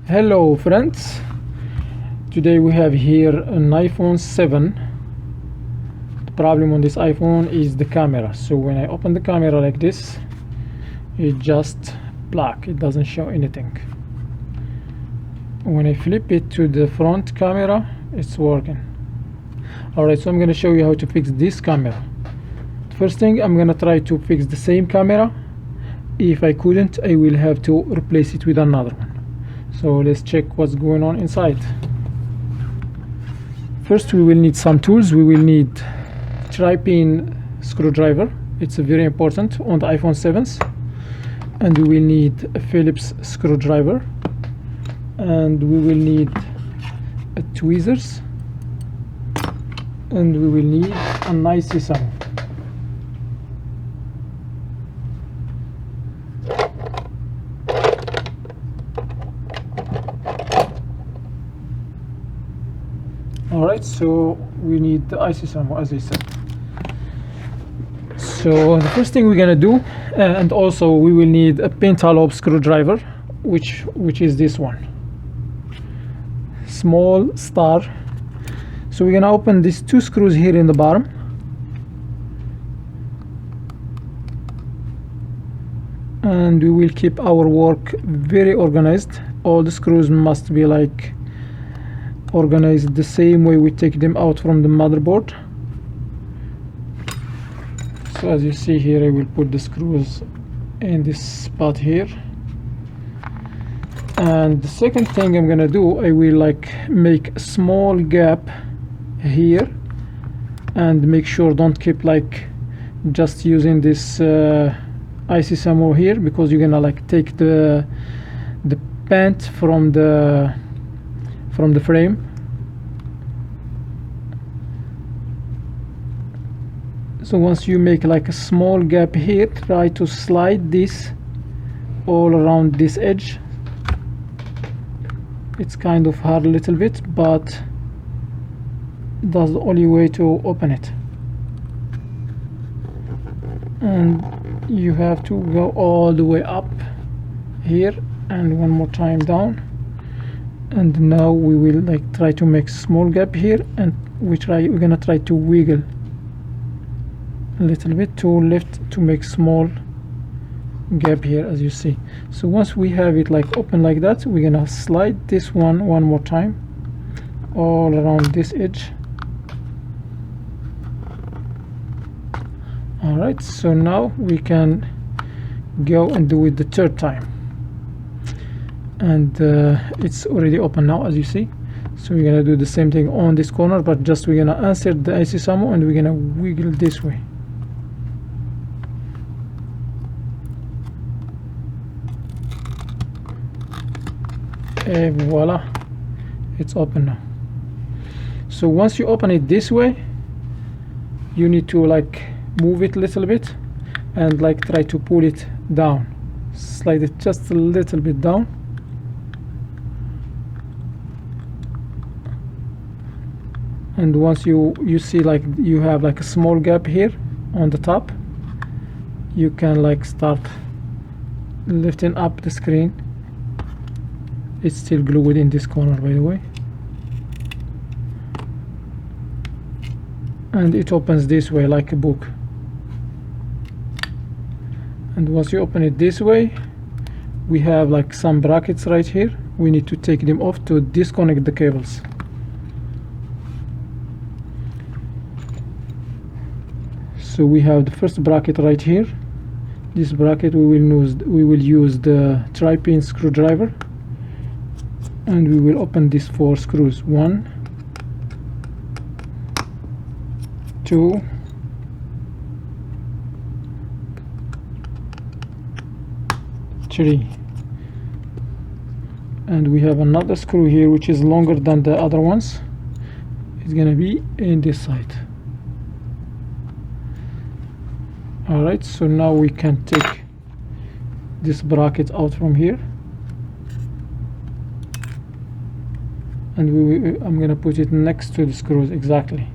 Hello friends, today we have here an iPhone 7. The problem on this iPhone is the camera. So when I open the camera like this, it's just black, it doesn't show anything. When I flip it to the front camera, it's working. Alright, so I'm gonna show you how to fix this camera. First thing, I'm gonna try to fix the same camera. If I couldn't, I will have to replace it with another one. So let's check what's going on inside. First, we will need some tools. We will need 3-pin screwdriver. It's very important on the iPhone 7s. And we will need a Phillips screwdriver. And we will need tweezers. And we will need a nice scissors. Alright, so we need the IC as I said. So the first thing we're gonna do, and also we will need a pentalobe screwdriver, which is this one, small star. So we're gonna open these two screws here in the bottom, and we will keep our work very organized. All the screws must be like organized the same way we take them out from the motherboard. So as you see here, I will put the screws in this spot here. And the second thing I'm gonna do, I will like make a small gap here and make sure don't keep like just using this IC somewhere here, because you're gonna like take the paint from the frame. So once you make like a small gap here, try to slide this all around this edge. It's kind of hard a little bit, but that's the only way to open it. And you have to go all the way up here and one more time down. And now we will like try to make small gap here, and we're gonna try to wiggle a little bit to lift to make small gap here, as you see. So once we have it like open like that, we're gonna slide this one more time all around this edge. Alright, so now we can go and do it the third time. And it's already open now, as you see. So we're gonna do the same thing on this corner, but just we're gonna insert the IC somewhere and we're gonna wiggle this way. And voila, it's open now. So once you open it this way, you need to like move it a little bit and like try to pull it down, slide it just a little bit down. And once you see like you have like a small gap here on the top, you can like start lifting up the screen. It's still glued in this corner, by the way, and it opens this way like a book. And once you open it this way, we have like some brackets right here. We need to take them off to disconnect the cables. So we have the first bracket right here. This bracket we will use the 3-pin screwdriver, and we will open these 4 screws. 1, 2, 3. And we have another screw here which is longer than the other ones. It's gonna be in this side. Alright, so now we can take this bracket out from here, and I'm gonna put it next to the screws exactly.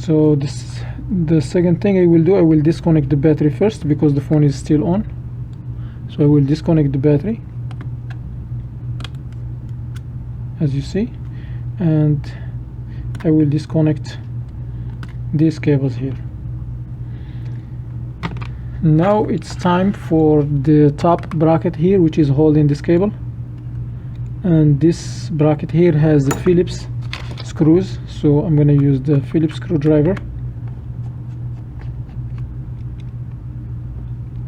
So the second thing I will do, I will disconnect the battery first because the phone is still on. So I will disconnect the battery, as you see, and I will disconnect these cables here. Now it's time for the top bracket here, which is holding this cable, and this bracket here has the Phillips screws, so I'm going to use the Phillips screwdriver.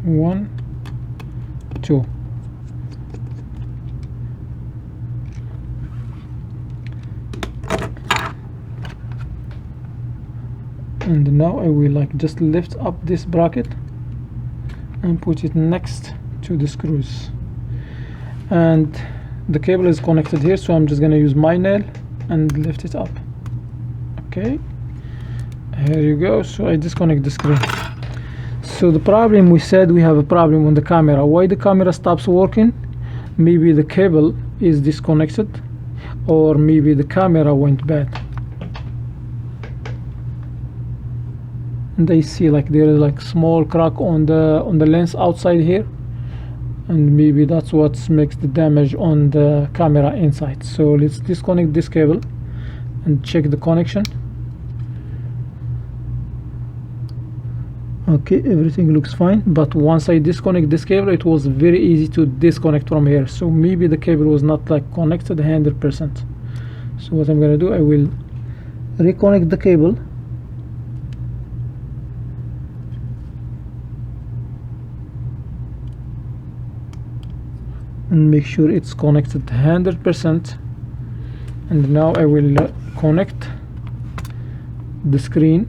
1, 2. And now I will just lift up this bracket and put it next to the screws, and the cable is connected here, so I'm just gonna use my nail and lift it up. Okay, here you go. So I disconnect the screen. So the problem, we said we have a problem on the camera. Why the camera stops working? Maybe the cable is disconnected, or maybe the camera went bad. And I see there is small crack on the lens outside here, and maybe that's what makes the damage on the camera inside. So let's disconnect this cable and check the connection. Okay, everything looks fine, but once I disconnect this cable, it was very easy to disconnect from here. So maybe the cable was not connected 100%. So what I'm gonna do, I will reconnect the cable. And make sure it's connected 100%. And now I will connect the screen.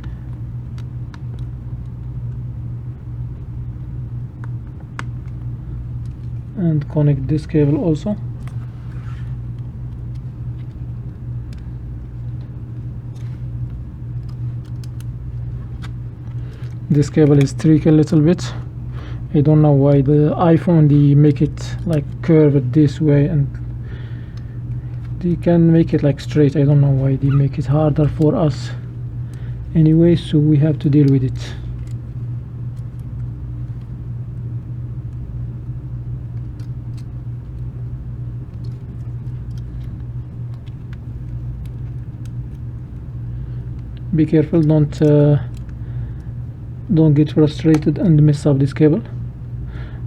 And connect this cable also. This cable is tricky a little bit. I don't know why the iPhone, they make it curved this way, and they can make it straight. I don't know why they make it harder for us. Anyway, so we have to deal with it. Be careful, don't get frustrated and mess up this cable.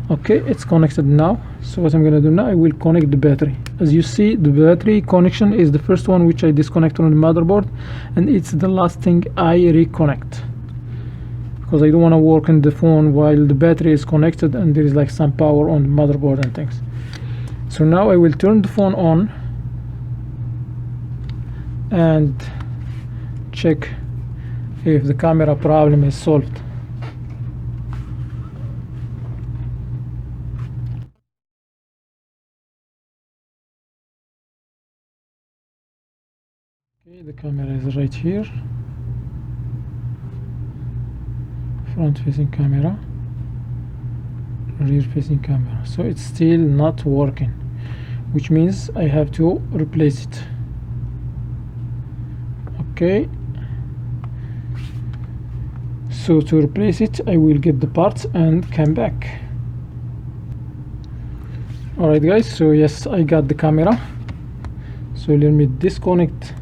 Okay, it's connected now. So what I'm gonna do now, I will connect the battery. As you see, the battery connection is the first one which I disconnect on the motherboard, and it's the last thing I reconnect, because I don't want to work on the phone while the battery is connected and there is some power on the motherboard and things. So now I will turn the phone on and check if the camera problem is solved. Okay, the camera is right here, front facing camera, rear facing camera. So it's still not working, which means I have to replace it. Okay, so to replace it, I will get the parts and come back. Alright guys, so yes, I got the camera. So let me disconnect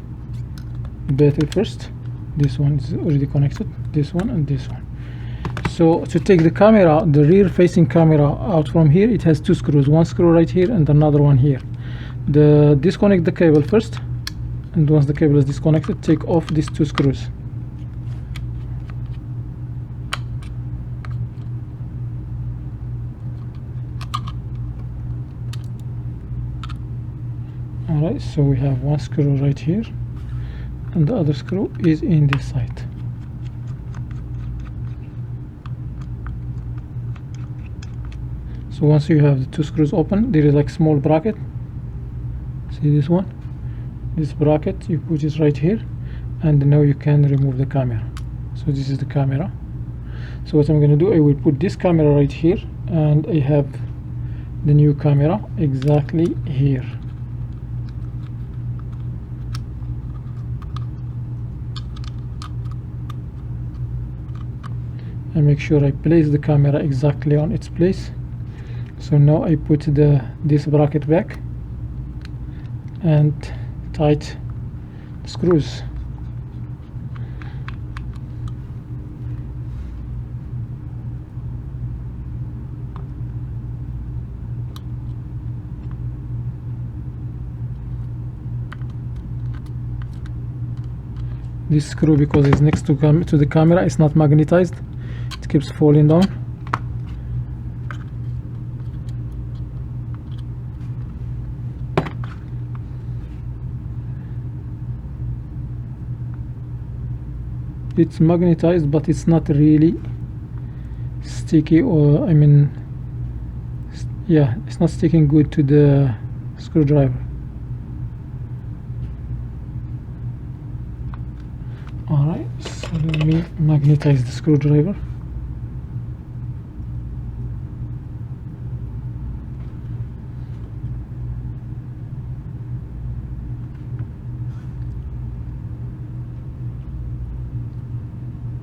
the battery first. This one is already connected, this one and this one. So to take the camera, the rear facing camera out from here, it has two screws, one screw right here and another one here. Disconnect the cable first, and once the cable is disconnected, take off these two screws. Alright, so we have one screw right here and the other screw is in this side. So once you have the two screws open, there is small bracket. See this one? This bracket, you put it right here, and now you can remove the camera. So this is the camera. So what I'm going to do, I will put this camera right here, and I have the new camera exactly here. and make sure I place the camera exactly on its place. So now I put this bracket back and tight the screws. This screw, because it's next to the camera, it's not magnetized, it keeps falling down. It's magnetized, but it's not really sticky, or I mean, yeah, it's not sticking good to the screwdriver. Alright, so let me magnetize the screwdriver.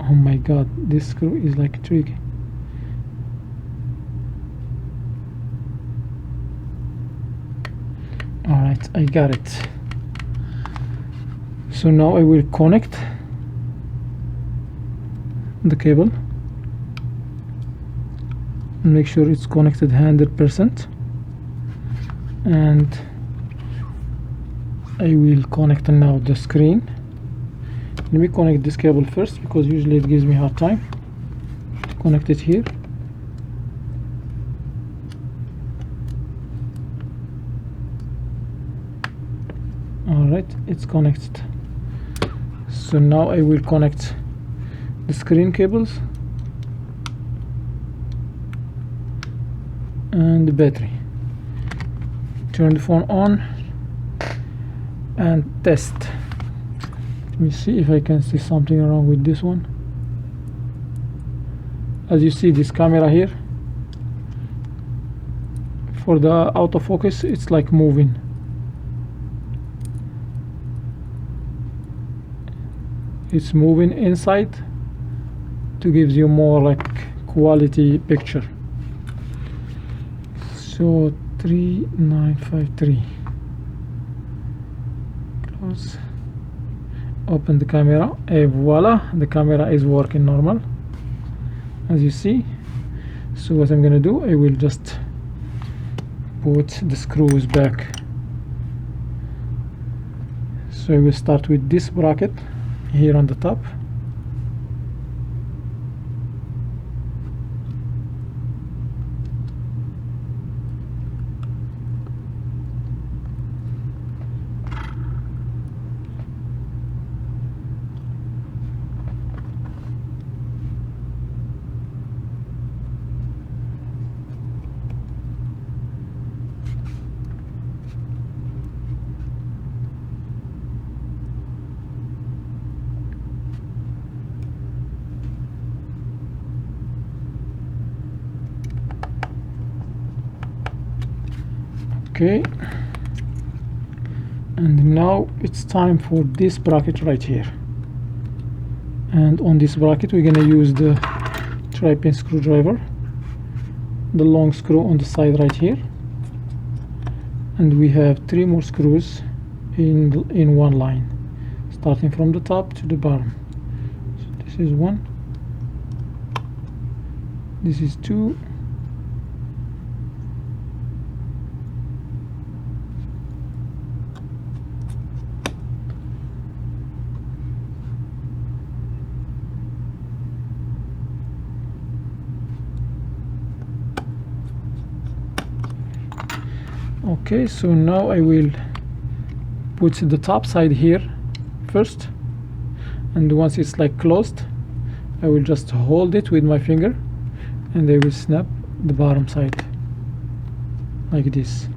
Oh my god, this screw is like tricky. Alright, I got it. So now I will connect the cable and make sure it's connected 100%, and I will connect now the screen. Let me connect this cable first, because usually it gives me a hard time to connect it here. Alright, it's connected. So now I will connect the screen cables and the battery. Turn the phone on and test. Let me see if I can see something wrong with this one. As you see, this camera here, for the autofocus, it's like moving. It's moving inside to give you more like quality picture. So 3953, close, open the camera, and voila, the camera is working normal, as you see. So what I'm gonna do, I will just put the screws back. So I will start with this bracket here on the top. Okay, and now it's time for this bracket right here, and on this bracket we're gonna use the tri-pin screwdriver, the long screw on the side right here, and we have 3 more screws in one line, starting from the top to the bottom. So this is 1, this is 2, okay. So now I will put the top side here first, and once it's like closed, I will just hold it with my finger and I will snap the bottom side like this.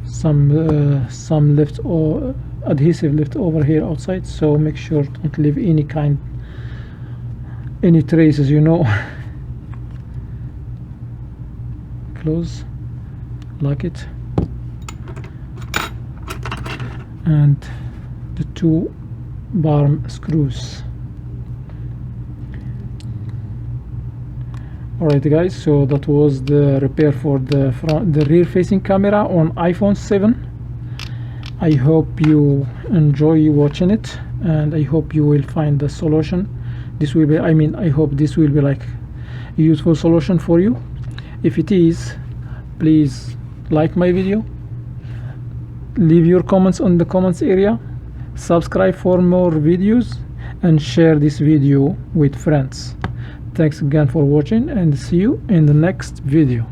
Some left or adhesive left over here outside, so make sure don't leave any traces, you know. Close, lock it. and the two bottom screws. Alright guys, so that was the repair for the rear facing camera on iPhone 7. I hope you enjoy watching it, and I hope you will find the solution. This will be, I hope this will be like a useful solution for you. If it is, please like my video, leave your comments on the comments area, subscribe for more videos, and share this video with friends. Thanks again for watching, and see you in the next video.